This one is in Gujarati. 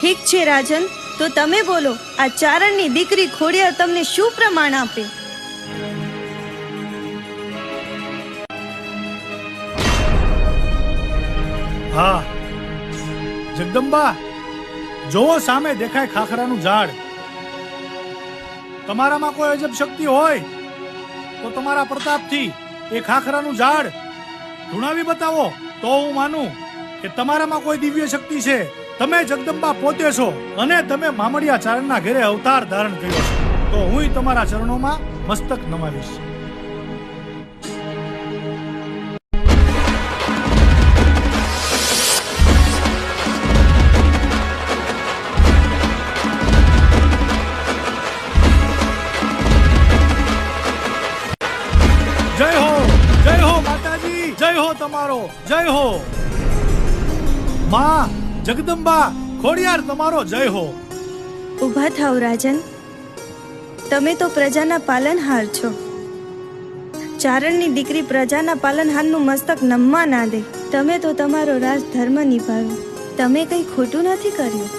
ઠીક છે રાજન, તો તમે બોલો, આ ચારણની દીકરી ખોડિયાર તમને શું પ્રમાણ આપે? હા જગદંબા, જોવો સામે દેખાય ખાખરાનું ઝાડ. તમારામાં કોઈ અજબ શક્તિ હોય તો તમારા પ્રતાપથી એ ખાખરાનું ઝાડ ધૂણાવી બતાવો, તો હું માનું કે તમારામાં કોઈ દિવ્ય શક્તિ છે. તમે જગદંબા પોતે છો અને તમે મામડિયા ચારણના ઘરે અવતાર ધારણ કર્યો છે, તો હું તમારા ચરણોમાં મસ્તક નમાવીશ. જય હો માતાજી, જય હો તમારો, જય હો માં જગદંબા ખોડિયાર, તમારો જય હો. ઊભા થાવ રાજન, તમે તો પ્રજાના પાલનહાર છો. ચારણની દીકરી પ્રજાના પાલનહારનું મસ્તક નમવા ના દે. તમે તો તમારો રાજ ધર્મ નિભાવ્યો, તમે કંઈ ખોટું નથી કર્યું.